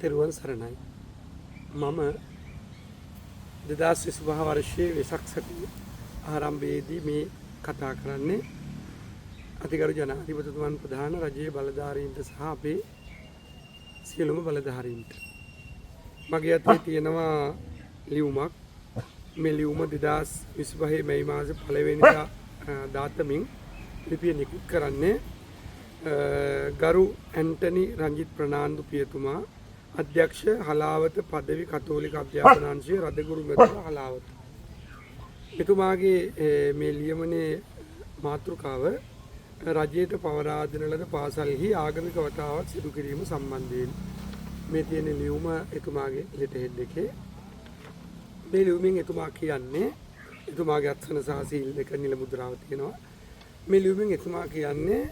තෙරුවන් සරණයි. මම 2025 වර්ෂයේ වෙසක් සති ආරම්භයේදී මේ කතා කරන්නේ අතිගරු ජනාධිපතිතුමන් ප්‍රධාන රජයේ බලධාරීන්ට සහ අපේ සියලුම බලධාරීන්ට. මගේ අතේ තියෙනවා ලියුමක්. මේ ලියුම 2025 මැයි මාසේ 1 වෙනිදා දාතමින් ලිපිය නිකුත් කරන්නේ ගරු ඇන්ටනි රංජිත් ප්‍රනාන්දු පියතුමා අධ්‍යක්ෂ හලාවත පදවි කතෝලික අධ්‍යාපන අංශයේ රදගුරු මෙතුමා හලාවත. එතුමාගේ මේ ලියමනේ මාතෘකාව රජයට පවරා දෙන ලද පාසල්හි ආගමික වතාවක් සිදු කිරීම සම්බන්ධයෙන් මේ තියෙන ලියුම එතුමාගේ ලෙටර් හෙඩ් එකේ. මේ ලියුමෙන් එතුමා කියන්නේ එතුමාගේ අත්සන සහ සීල් දෙක නිල මුද්‍රාව තියෙනවා. මේ ලියුමෙන් එතුමා කියන්නේ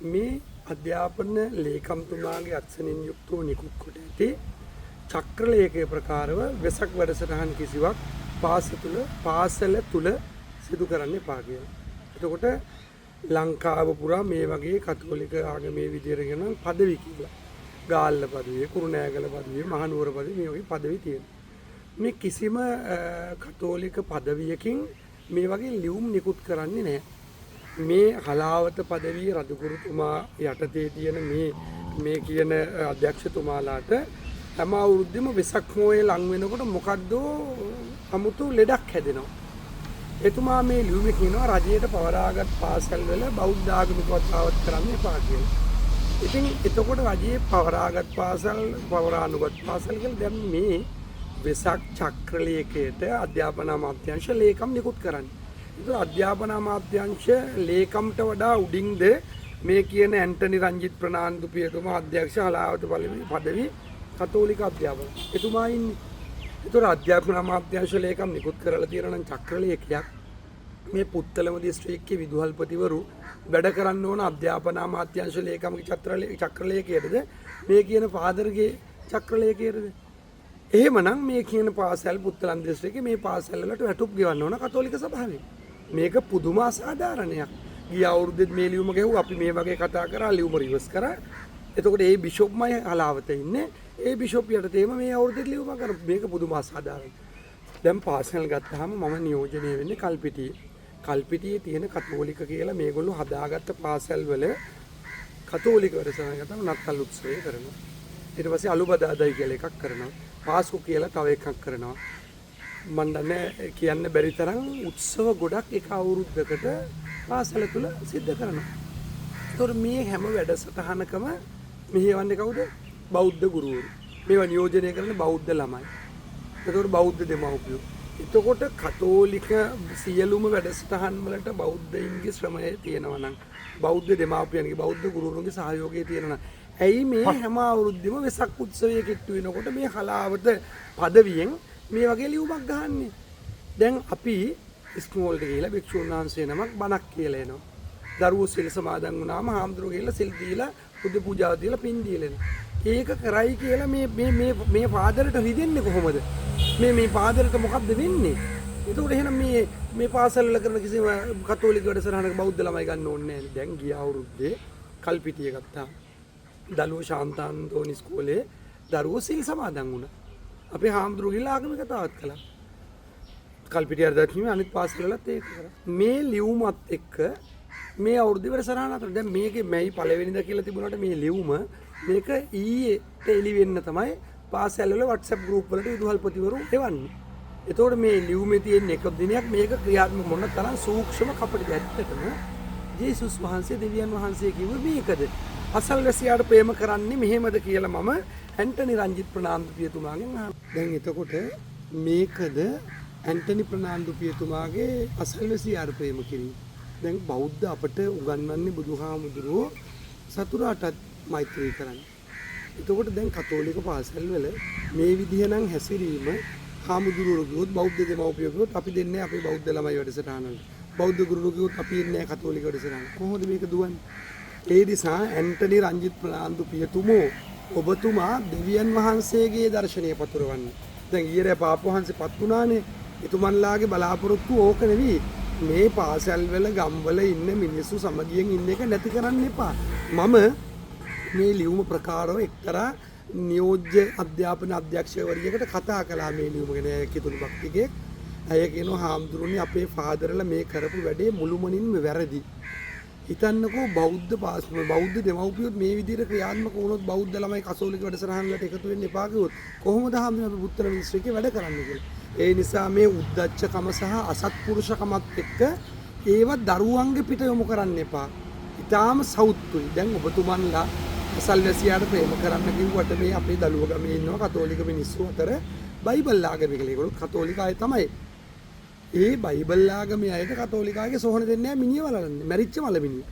මේ අධ්‍යාපන ලේකම්තුමාගේ අත්සනින් යුක්තව නිකුත් කොට ඇති චක්‍රලේඛය ප්‍රකාරව වෙසක් වැඩසටහන් කිසිවක් පාසල තුල සිදු කරන්න එපා කියලා. එතකොට ලංකාව පුරා මේ වගේ කතෝලික ආගමේ විදියට කියන පදවි කියලා. ගාල්ල පදවිය, කුරුණෑගල පදවිය, මහනුවර පදවිය මේ වගේ පදවි තියෙනවා. මේ කිසිම කතෝලික පදවියකින් මේ වගේ ලියුම් නිකුත් කරන්නේ නැහැ. මේ හලාවත පදවිය රජගුරුතුමා යටතේ තියෙන මේ කියන අධ්‍යක්ෂතුමාලාට හැම අවුරුද්දෙම වෙසක් පොයේ ලං වෙනකොට මොකද්ද 아무තු ලෙඩක් හැදෙනවා. එතුමා මේ ලියුමේ කියනවා රජයට පවරාගත් පාසල් වල බෞද්ධ ආගමික වතාවත් කරන්න එපා කියලා. ඉතින් එතකොට රජයේ පවරාගත් පාසල් පවරානුගත් පාසල් කියලා දැන් මේ වෙසක් චක්‍රලේඛයට අධ්‍යාපන අමාත්‍යාංශ ලේකම් නිකුත් කරන්නේ. ඒක අධ්‍යාපන අමාත්‍යාංශ ලේකම්ට වඩා උඩින්ද මේ කියන ඇන්ටනි රංජිත් ප්‍රනාන්දු පියතුමා අධ්‍යක්ෂ හලාවත පදවි කතෝලික අධ්‍යාපන. එතුමා ඉන්නේ. ඒතර අධ්‍යාපන අමාත්‍යාංශ ලේකම් නිකුත් කරලා තියෙන නම් චක්‍රලේඛයක් මේ පුත්තලම දිස්ත්‍රික්කයේ විදුහල්පතිවරු වැඩ කරන්න ඕන අධ්‍යාපන අමාත්‍යාංශ ලේකම්ගේ චක්‍රලේඛයටද මේ කියන ෆාදර්ගේ චක්‍රලේඛයටද? එහෙමනම් මේ කියන පාසල් පුත්තලම් දිස්ත්‍රික්කයේ මේ පාසල් වලට වැටුප් ගෙවන්න ඕන කතෝලික සභාවෙන්. මේක පුදුම අසාධාරණයක්. ගිය අවුරුද්දෙත් මේ ලියුම ගැහුවා අපි මේ වගේ කතා කරා ලියුම රිවර්ස් කරා. එතකොට ඒ බිෂොප්මයි හලාවත ඉන්නේ. ඒ බිෂොප් යටතේම මේ අවුරුද්දෙත් ලියුම කරා. මේක පුදුම අසාධාරණයි. දැන් පාසල් ගත්තාම මම නියෝජනය වෙන්නේ කල්පිටියේ. කල්පිටියේ තියෙන කතෝලික කියලා මේගොල්ලෝ හදාගත්ත පාසල් වල කතෝලික වැඩසටහන ගත්තාම නත්තල් උත්සවය කරනවා. ඊට පස්සේ අලුබදාදයි කියලා එකක් කරනවා. පාස්කු කියලා තව එකක් කරනවා. මන් දන්නේ කියන්න බැරි තරම් උත්සව ගොඩක් එක අවුරුද්දකට පාසල තුල සිද්ධ කරනවා. ඒතොර මේ හැම වැඩසටහනකම මෙහෙවන්නේ කවුද? බෞද්ධ ගුරුවරු. මේවා නියෝජනය කරන බෞද්ධ ළමයි. ඒතොර බෞද්ධ දෙමව්පියෝ. එතකොට කතෝලික සියලුම වැඩසටහන් වලට බෞද්ධයින්ගේ ශ්‍රමය තියෙනවා නම් බෞද්ධ දෙමාපියන්ගේ බෞද්ධ ගුරුවරුන්ගේ සහයෝගය තියෙනවා නම් ඇයි මේ හැම අවුරුද්දෙම වෙසක් උත්සවයේ කිට්ටු වෙනකොට මේ හලාවත පදවියෙන් මේ වගේ ලියුමක් ගහන්නේ? දැන් අපි ඉස්කෝලේට ගිහලා භික්ෂුන් වහන්සේ නමක් බණක් කියලා එනවා. දරුවෝ සිල් සමාදන් වුණාම හාමුදුරුවෝ ගිහලා සිල් දීලා බුදු පූජාව දීලා පින් දීලා එනවා. ඒක කරයි කියලා මේ පාදරට රිදෙන්නේ කොහොමද? මේ පාදරට මොකද්ද වෙන්නේ? ඒකෝට එහෙනම් මේ පාසල් වල කරන කිසිම කතෝලික වැඩසටහනක බෞද්ධ ළමයි ගන්න ඕනේ නැහැ. දැන් ගිය අවුරුද්දේ කල්පිටිය ගත්තා. දලුව ශාන්තාන්තෝනි ඉස්කෝලේ දරුවෝ සිල් සමාදන් වුණා. අපේ හාමුදුරුවෝ ගිහලා ආගමික කතාවත් කළා. කල්පිටිය අර්ධාත්මීය අනිත් පාසල් වලත් ඒක කරා. මේ ලියුමත් එක්ක මේ අවුරුද්දේ වැඩසටහන අතර දැන් මේකේ මැයි 1 වෙනිදා කියලා තිබුණාට මේ ලියුම මේක ඊයේ එළි වෙන්න තමයි පාසල් වල WhatsApp group වලට විදුහල්පතිවරු එවන්නේ. එතකොට මේ ලියුමේ තියෙන එක දිනයක් මේක ක්‍රියාත්මක මොන තරම් සූක්ෂම කපටි ඇත්තටම ජේසුස් වහන්සේ දෙවියන් වහන්සේ කිව්වේ මේකද? අසල්වැසියාට ප්‍රේම කරන්නේ මෙහෙමද කියලා මම ඇන්ටනි රංජිත් ප්‍රනාන්දු පියතුමාගෙන් අහනවා. දැන් එතකොට මේකද ඇන්ටනි ප්‍රනාන්දු පියතුමාගේ අසල්වැසියාට ප්‍රේම කිරීම. දැන් බෞද්ධ අපට උගන්වන්නේ බුදුහාමුදුරුවෝ සතුරාටත් මෛත්‍රී කරන්න. එතකොට දැන් කතෝලික පාසල් වල මේ විදිහ නම් හැසිරීම හාමුදුරුවෝ කිව්වොත් බෞද්ධ දෙමව්පියෝ කිව්වොත් අපි දෙන්නේ අපේ බෞද්ධ ළමයි වැඩසටහන වල. බෞද්ධ ගුරුවරු කිව්වොත් අපි ඉන්නේ කතෝලික වැඩසටහන. කොහොමද මේක දුවන්නේ? ඒ නිසා ඇන්ටනි රංජිත් ප්‍රනාන්දු පියතුමෝ ඔබතුමා දෙවියන් වහන්සේගේ දර්ශනය පතුරවන්න. දැන් ඊයේ පාප වහන්සේ පත් වුණානේ. එතුමන්ලාගේ බලාපොරොත්තු ඕක නෙවෙයි. මේ පාසල් වල ගම්වල ඉන්න මිනිස්සු සමගියෙන් ඉන්න එක නැති කරන්න එපා. මම මේ ලියුම ප්‍රකාරව එක්තරා නියෝජ්‍ය අධ්‍යාපන අධ්‍යක්ෂකවරියකට කතා කළා මේ ලියුම ගැන කිතුණු භක්තිකේ. අය කියනවා හාමුදුරනේ අපේ ෆාදර්ලා මේ කරපු වැඩේ මුළුමනින්ම වැරදි. හිතන්නකෝ බෞද්ධ දෙමව්පියොත් මේ විදිහට ක්‍රියාත්මක වුණොත් බෞද්ධ ළමයි කසෝලික වැඩසටහන් වලට එකතු වෙන්න එපා කිව්වොත් කොහොමද හාමුදුරනේ අපි පුත්තර මිනිස්සුකේ වැඩ කරන්නේ කියලා. ඒ නිසා මේ උද්දච්චකම සහ අසත්පුරුෂකමත් එක්ක ඒව දරුවන්ගේ පිට යොමු කරන්න එපා. ඊටාම සෞත්තුයි. දැන් ඔබතුමන්ලා අසල්වැසියාට ප්‍රේම කරන්න කිව්වට මේ අපේ දළුව ගමේ ඉන්නවා කතෝලික මිනිස්සු අතර බයිබල් ආගමික ඒගොල්ලෝ කතෝලික අය තමයි. ඒ බයිබල් ආගමේ අයට කතෝලික අයගේ සොහන දෙන්නේ නැහැ මිනිහ වලන්නේ. මැරිච්ච මලමිනිය.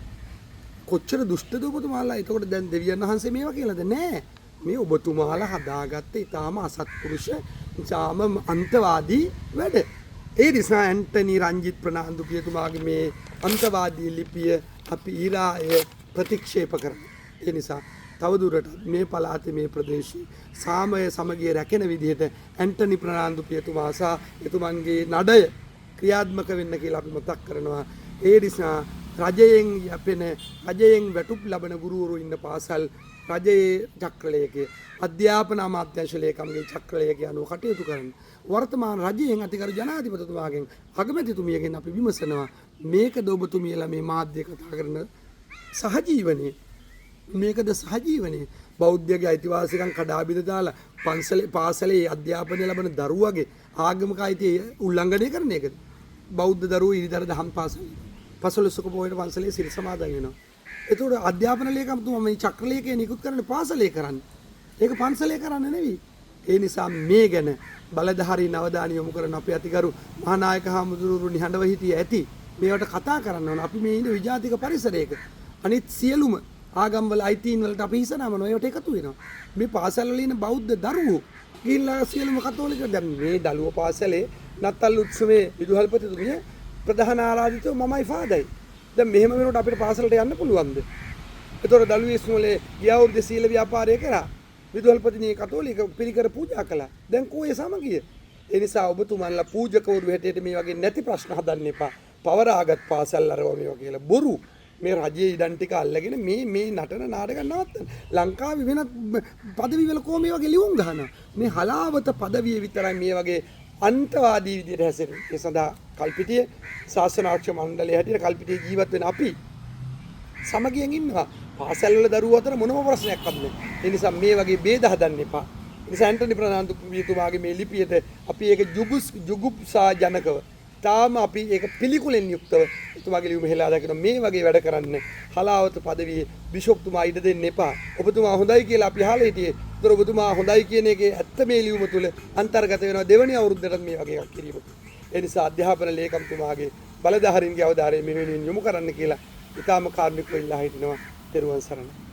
කොච්චර දුෂ්ටද ඔබතුමාලා? එතකොට දැන් දෙවියන් වහන්සේ මේවා කියලාද? නෑ. මේ ඔබතුමාලා හදාගත්ත ඊටාම අසත්පුරුෂ ඊටාම අන්තවාදී වැඩ. ඒ නිසා ඇන්ටනි රංජිත් ප්‍රනාන්දු පියතුමාගේ මේ අන්තවාදී ලිපිය අපි ඊරාය ප්‍රතික්ෂේප කරනවා. ඒ නිසා තවදුරටත් මේ පළාතේ මේ ප්‍රදේශයේ සාමය සමගිය රැකෙන විදිහට ඇන්ටනි ප්‍රනාන්දු පියතුමා සහ එතුමන්ගේ නඩය ක්‍රියාත්මක වෙන්න කියලා අපි මතක් කරනවා. ඒ නිසා රජයෙන් යැපෙන රජයෙන් වැටුප් ලබන ගුරුවරු ඉන්න පාසල් රජයේ චක්‍රලයකේ අධ්‍යාපන අමාත්‍යාංශ ලේකම්ගේ චක්‍රලයක යනුව කටයුතු කරන වර්තමාන රජයෙන් අතිගරු ජනාධිපතිතුමාගෙන් අගමැතිතුමියගෙන් අපි විමසනවා මේකද ඔබතුමියලා මේ මාධ්‍ය කතා කරන සහජීවනයේ මේකද සහජීවනයේ බෞද්ධගේ අයිතිවාසිකම් කඩා බිඳ දාලා පාසලේ අධ්‍යාපනය ලබන දරුවගේ ආගමික අයිතිය උල්ලංඝනය කරන එකද? බෞද්ධ දරුවෝ ඉරිදර දහම් පාසලේ පසළොස්වක පොයට පන්සලේ සිල් සමාදන් වෙනවා. ඒතකොට අධ්‍යාපන ලේකම්තුමා මේ චක්‍රලේඛය නිකුත් කරන්නේ පාසලේ කරන්නේ. ඒක පන්සලේ කරන්නේ නෙවෙයි. ඒ නිසා මේ ගැන බලධාරී නවදාන යොමු කරන අපේ අතිගරු මහානායක හාමුදුරුවෝ නිහඬව හිටිය ඇති. මේවට කතා කරන්න ඕන. අපි මේ ඉන්න විජාතික පරිසරයක අනිත් සියලුම ආගම්වල අයිතීන් වලට අපි හිසනමන ඒවට එකතු වෙනවා. මේ පාසල් වල ඉන්න බෞද්ධ දරුවෝ ගිහිල්ලා සියලුම කතෝලික දැන් මේ දළුව පාසලේ නත්තල් උත්සවයේ විදුහල්පතිතුමිය ප්‍රධාන ආරාධිතව මමයි ෆාදයි. දැන් මෙහෙම වෙනකොට අපිට පාසලට යන්න පුළුවන්ද? ඒතොර දළුවේ ඉස්කෝලේ ගිය අවුරුද්දේ සීල ව්‍යාපාරය කරා. විදුහල්පතිනිය කතෝලික පිරිකර පූජා කළා. දැන් කෝයේ සමගිය. ඒ නිසා ඔබතුමන්ලා පූජකවරු හැටියට මේ වගේ නැති ප්‍රශ්න හදන්න එපා. පවරාගත් පාසල් අරව මේවා කියලා බොරු. මේ රජයේ ඉඩම් ටික අල්ලගෙන මේ නටන නාටක නවත්තන්න. ලංකාවේ වෙනත් পদවි වල කොහොම මේ වගේ ලියුම් ගහනවා. මේ හලාවත পদවිය විතරයි මේ වගේ අන්තවාදී විදිහට හැසිරෙන්නේ. ඒ සඳහා කල්පිටියේ ශාසනාරක්ෂක මණ්ඩලයේ හැටියට කල්පිටියේ ජීවත් වෙන අපි සමගියෙන් ඉන්නවා. පාසල් වල දරුවෝ අතර මොනම ප්‍රශ්නයක්වත් නැහැ. ඒ නිසා මේ වගේ ભેද හදන්න එපා. ඒ නිසා ඇන්ටනි ප්‍රනාන්දු පියතුමාගේ මේ ලිපියට අපි ඒක ජුගුප්සා ජනකව තාම අපි ඒක පිළිකුලෙන් යුක්තව එතුමාගේ ලියුම හෙලා දකින මේ වගේ වැඩ කරන්න හලාවත পদවියේ බිෂොප්තුමා ඉඩ දෙන්න එපා. ඔබතුමා හොඳයි කියලා අපි අහලා හිටියේ. ඒතර ඔබතුමා හොඳයි කියන එකේ ඇත්ත මේ ලියුම තුල අන්තර්ගත වෙනවා දෙවැනි අවුරුද්දටත් මේ වගේ එකක් කිරීම. ඒ නිසා අධ්‍යාපන ලේකම්තුමාගේ බලධාරීන්ගේ අවධානය මේ වෙනුවෙන් යොමු කරන්න කියලා ඉතාම කාර්මිකව ඉල්ලා හිටිනවා. ත්වන් සරණයි.